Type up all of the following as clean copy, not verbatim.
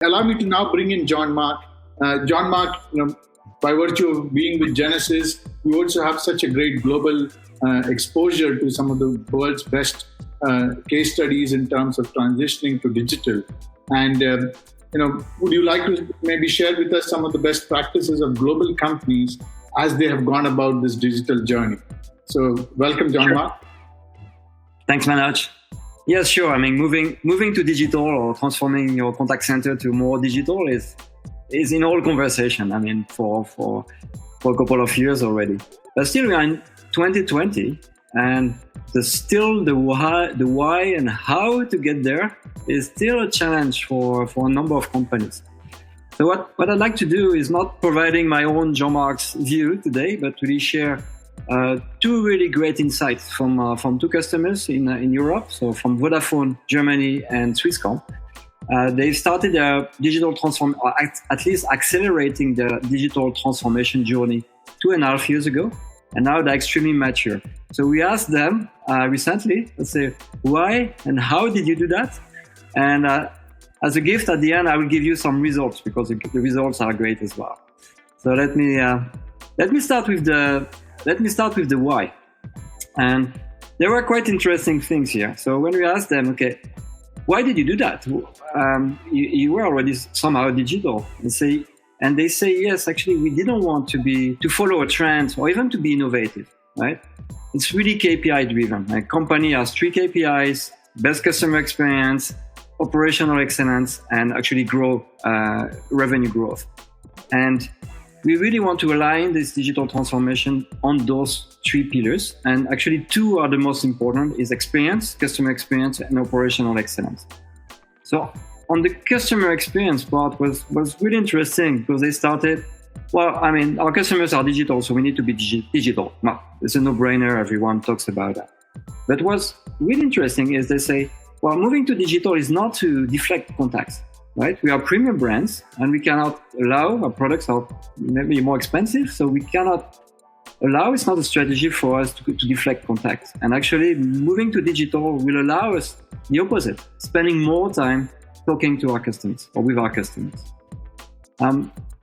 Allow me to now bring in John Mark. John Mark, by virtue of being with Genesys, you also have such a great global exposure to some of the world's best case studies in terms of transitioning to digital. And would you like to maybe share with us some of the best practices of global companies as they have gone about this digital journey? So, welcome, John Mark. Thanks, Manoj. Yes, sure. I mean, moving to digital or transforming your contact center to more digital is in all conversation. I mean, for a couple of years already. But still, we're in 2020, and the why and how to get there is still a challenge for a number of companies. So what I'd like to do is not providing my own John Mark's view today, but really share two really great insights from two customers in Europe. So from Vodafone Germany and Swisscom. They've started a digital transform, or at least accelerating the digital transformation journey 2.5 years ago, and now they're extremely mature. So we asked them recently, let's say, why and how did you do that? And as a gift at the end, I will give you some results because the results are great as well. So let me start with the why. And there were quite interesting things here. So when we asked them, okay, why did you do that? You were already somehow digital. And they say, yes, actually, we didn't want to follow a trend or even to be innovative, right? It's really KPI driven. A company has 3 KPIs: best customer experience, operational excellence, and actually grow revenue growth. And we really want to align this digital transformation on those 3 pillars. And actually 2 are the most important: is experience, customer experience, and operational excellence. So on the customer experience part was really interesting because they started, well, I mean, our customers are digital, so we need to be digital. Well, it's a no-brainer. Everyone talks about that. But what's really interesting is they say, well, moving to digital is not to deflect contacts, right? We are premium brands and we cannot allow, our products are maybe more expensive, so we cannot allow, it's not a strategy for us to deflect contacts. And actually moving to digital will allow us the opposite, spending more time talking to our customers or with our customers.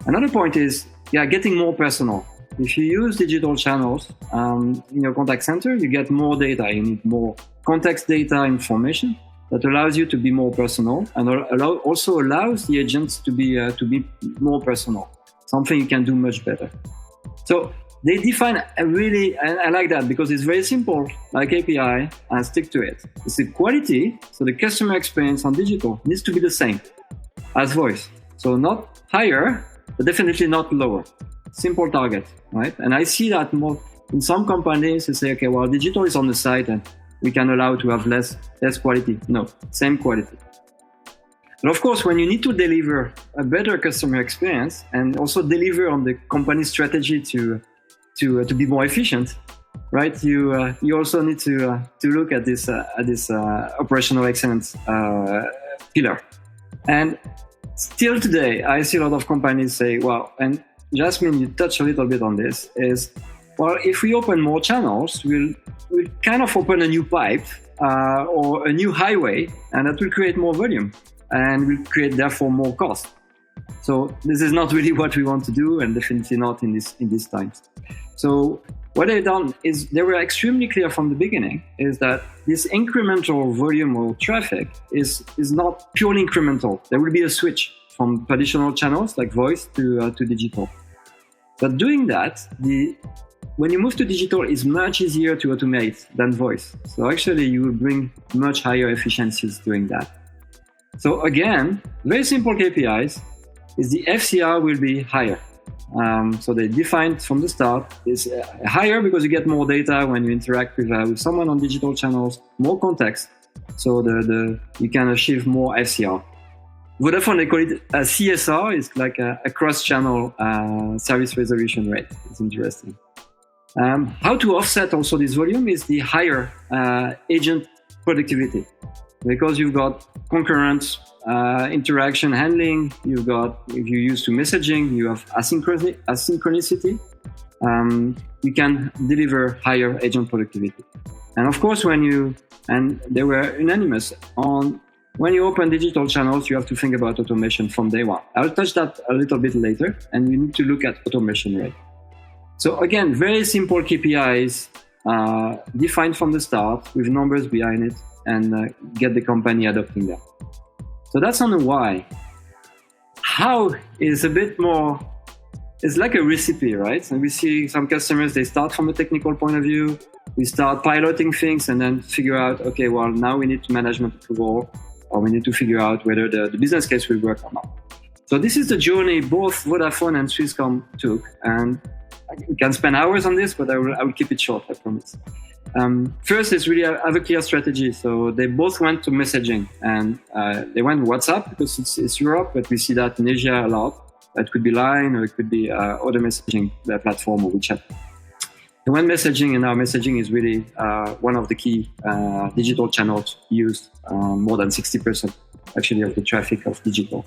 Another point is, getting more personal. If you use digital channels in your contact center, you get more data. You need more context data information that allows you to be more personal and also allows the agents to be more personal, something you can do much better. So they define I like that because it's very simple, like API, and stick to it. It's the quality, so the customer experience on digital needs to be the same as voice. So not higher, but definitely not lower. Simple target, right? And I see that more in some companies. They say, okay, well, digital is on the side and we can allow to have less quality. No, same quality. But of course, when you need to deliver a better customer experience and also deliver on the company's strategy to be more efficient, right? You also need to look at this operational excellence pillar. And still today, I see a lot of companies say, well, and Jasmine, you touched a little bit on this, is, well, if we open more channels, we'll kind of open a new pipe or a new highway, and that will create more volume and will create therefore more cost. So this is not really what we want to do, and definitely not in these times. So what they've done is they were extremely clear from the beginning, is that this incremental volume of traffic is not purely incremental. There will be a switch from traditional channels like voice to digital. But doing that, when you move to digital, it's much easier to automate than voice. So actually, you will bring much higher efficiencies doing that. So again, very simple KPIs is the FCR will be higher. So they defined from the start is higher because you get more data when you interact with someone on digital channels, more context. So you can achieve more FCR. Vodafone, they call it a CSR, it's like a cross-channel service resolution rate. It's interesting. How to offset also this volume is the higher agent productivity, because you've got concurrent interaction handling, if you're used to messaging, you have asynchronicity, you can deliver higher agent productivity. And of course, and they were unanimous on when you open digital channels, you have to think about automation from day one. I'll touch that a little bit later, and we need to look at automation rate. So again, very simple KPIs defined from the start with numbers behind it, and get the company adopting them. So that's on the why. How is a bit more, it's like a recipe, right? And we see some customers, they start from a technical point of view. We start piloting things and then figure out, okay, well, now we need management approval, or we need to figure out whether the business case will work or not. So this is the journey both Vodafone and Swisscom took. And we can spend hours on this, but I will keep it short, I promise. First is really have a clear strategy. So they both went to messaging, and they went WhatsApp because it's Europe, but we see that in Asia a lot. It could be Line, or it could be other messaging platform, or WeChat. And when messaging, and now messaging is really one of the key digital channels used, more than 60% actually of the traffic of digital.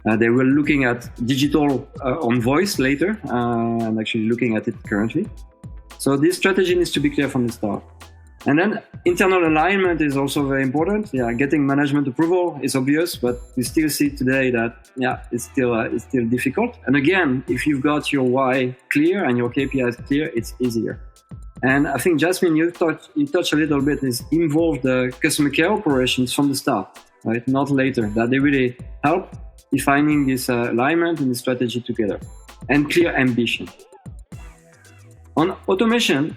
They were looking at digital on voice later, and actually looking at it currently. So this strategy needs to be clear from the start. And then internal alignment is also very important. Yeah, getting management approval is obvious, but we still see today that it's still difficult. And again, if you've got your why clear and your KPIs clear, it's easier. And I think Jasmine, you touched a little bit, is involve the customer care operations from the start, right? Not later. That they really help defining this alignment and the strategy together, and clear ambition. On automation,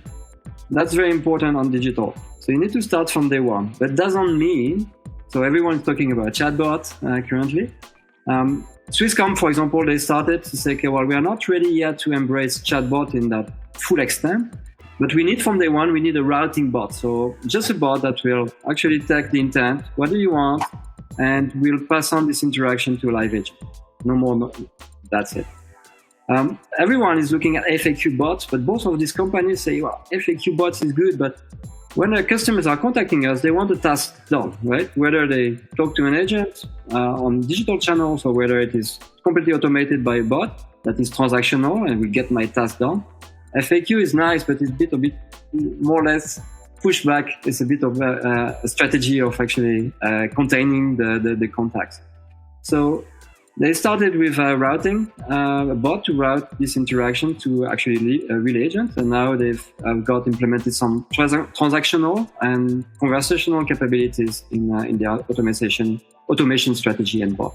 that's very important on digital. So you need to start from day one. That doesn't mean, so everyone's talking about chatbot currently. Swisscom, for example, they started to say, okay, well, we are not ready yet to embrace chatbot in that full extent, but we need from day one, we need a routing bot. So just a bot that will actually take the intent, what do you want, and we'll pass on this interaction to a live agent. No more, no, that's it. Everyone is looking at FAQ bots, but both of these companies say, well, FAQ bots is good, but when our customers are contacting us, they want the task done, right? Whether they talk to an agent on digital channels, or whether it is completely automated by a bot that is transactional and will get my task done. FAQ is nice, but it's a bit more or less pushback. It's a bit of a strategy of actually containing the contacts. So they started with routing a bot to route this interaction to actually a real agent, and now they've got implemented some transactional and conversational capabilities in their automation strategy and bot.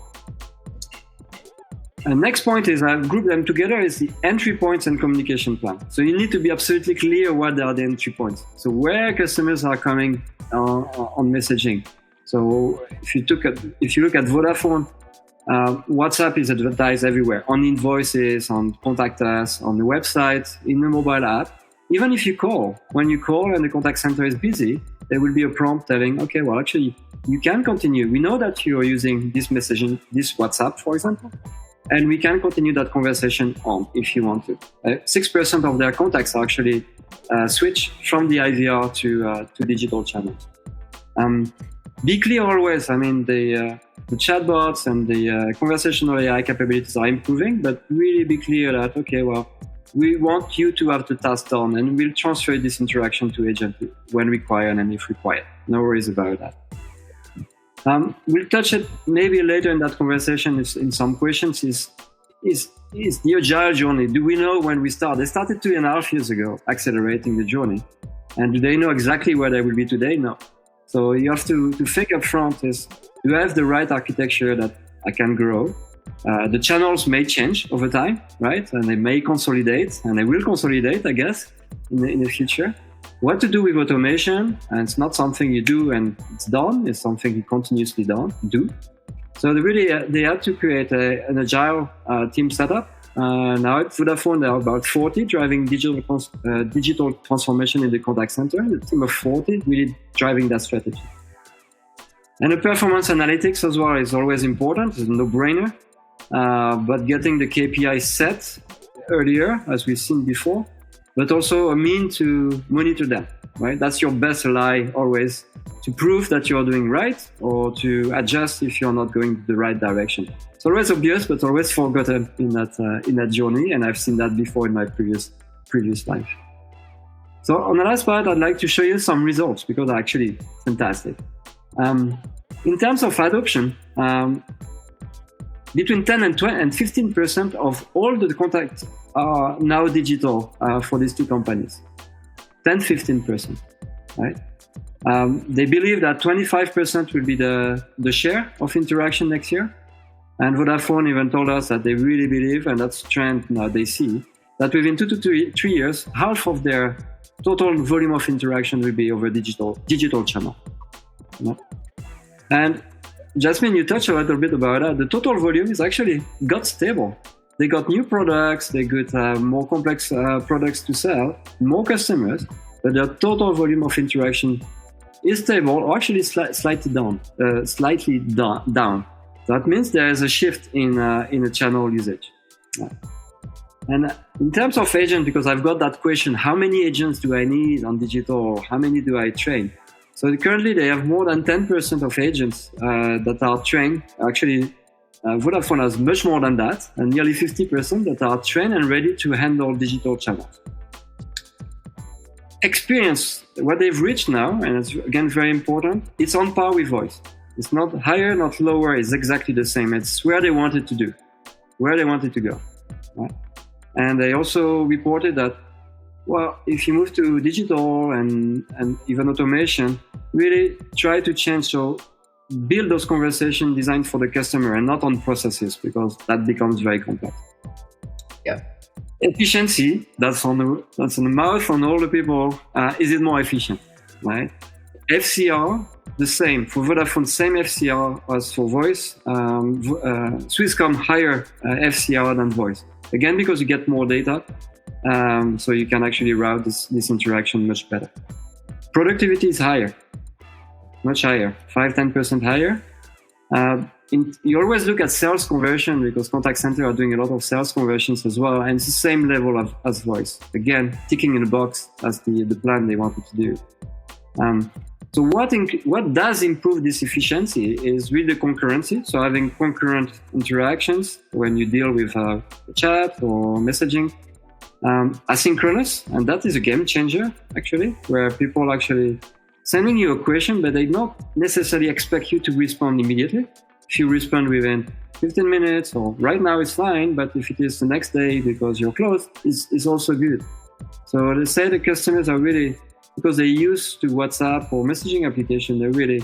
And next point is I've grouped them together is the entry points and communication plan. So you need to be absolutely clear what are the entry points. So where customers are coming on messaging. So if you look at Vodafone, WhatsApp is advertised everywhere, on invoices, on contact us, on the website, in the mobile app. Even if you call, when you call and the contact center is busy, there will be a prompt telling, okay, well, actually, you can continue. We know that you are using this messaging, this WhatsApp, for example, and we can continue that conversation on if you want to. 6% of their contacts are actually switch from the IVR to digital channels. Be clear always. I mean, the chatbots and the conversational AI capabilities are improving, but really be clear that, okay, well, we want you to have the task done, and we'll transfer this interaction to agent when required and if required. No worries about that. We'll touch it maybe later in that conversation in some questions is the agile journey. Do we know when we start? They started 2.5 years ago, accelerating the journey. And do they know exactly where they will be today? No. So you have to think up front is, do I have the right architecture that I can grow? The channels may change over time, right? And they may consolidate, and they will consolidate, I guess, in the future. What to do with automation, and it's not something you do and it's done, it's something you continuously do. So they had to create an agile team setup. Now at Vodafone, there are about 40 driving digital transformation in the contact center, a team of 40 really driving that strategy. And the performance analytics as well is always important, it's a no-brainer. But getting the KPI set earlier, as we've seen before, but also a mean to monitor them, right? That's your best ally always, to prove that you're doing right or to adjust if you're not going the right direction. It's always obvious, but always forgotten in that journey, and I've seen that before in my previous life. So on the last part, I'd like to show you some results because they're actually fantastic. in terms of adoption, between 10 and 15% of all the contacts are now digital for these two companies. 10-15%, right? They believe that 25% will be the share of interaction next year. And Vodafone even told us that they really believe, and that's a trend now they see, that within 2 to 3 years, half of their total volume of interaction will be over digital channel. Yeah. And Jasmine, you touched a little bit about that. The total volume is actually got stable. They got new products, they got more complex products to sell, more customers, but their total volume of interaction is stable, or actually slightly down. That means there is a shift in the channel usage. Yeah. And in terms of agents, because I've got that question, how many agents do I need on digital, or how many do I train? So currently they have more than 10% of agents that are trained. Actually, Vodafone has much more than that, and nearly 50% that are trained and ready to handle digital channels. Experience, what they've reached now, and it's again very important, it's on par with voice. It's not higher, not lower, it's exactly the same. It's where they wanted to do, where they wanted to go. Right? And they also reported that, well, if you move to digital and even automation, really try to change, so build those conversations designed for the customer and not on processes, because that becomes very complex. Yeah. Efficiency, that's on the mouth on all the people. Is it more efficient, right? FCR, the same. For Vodafone, same FCR as for voice. Swisscom, higher FCR than voice. Again, because you get more data, so you can actually route this interaction much better. Productivity is higher, much higher, 5-10% higher. You always look at sales conversion, because contact center are doing a lot of sales conversions as well, and it's the same level as voice. Again, ticking in the box as the plan they wanted to do. So what does improve this efficiency is really concurrency. So having concurrent interactions when you deal with chat or messaging. Asynchronous, and that is a game changer, actually, where people actually sending you a question, but they don't necessarily expect you to respond immediately. If you respond within 15 minutes or right now, it's fine, but if it is the next day because you're closed, it's also good. So they say the customers are really, because they're used to WhatsApp or messaging application, they're really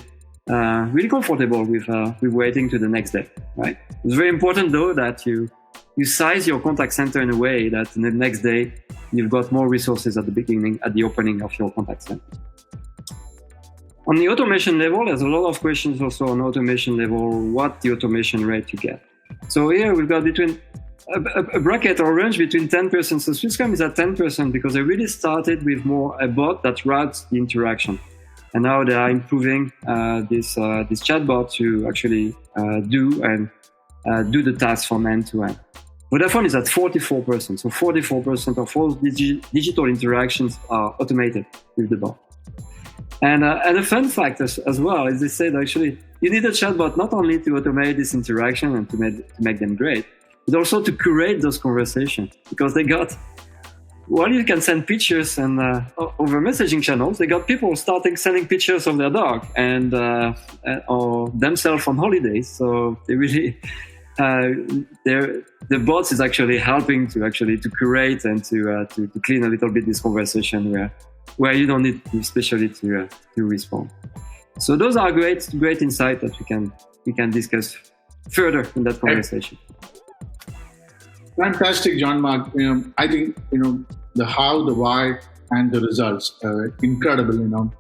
comfortable with waiting to the next day, right? It's very important, though, that you size your contact center in a way that the next day you've got more resources at the opening of your contact center. On the automation level, there's a lot of questions also on automation level, what the automation rate you get. So here we've got between a bracket or range between 10%. So Swisscom is at 10% because they really started with more a bot that routes the interaction. And now they are improving this chatbot to actually do the task from end to end. Vodafone is at 44%. So 44% of all digital interactions are automated with the bot. And a fun fact as well is they said actually you need a chatbot not only to automate this interaction and to make them great, but also to curate those conversations, because they got, while you can send pictures and over messaging channels, they got people sending pictures of their dog and or themselves on holidays. So they really the bots is actually helping to curate and to clean a little bit this conversation where you don't need especially to respond. So those are great insight that we can discuss further in that conversation. Fantastic, Jean-Marc. I think the how, the why, and the results incredible.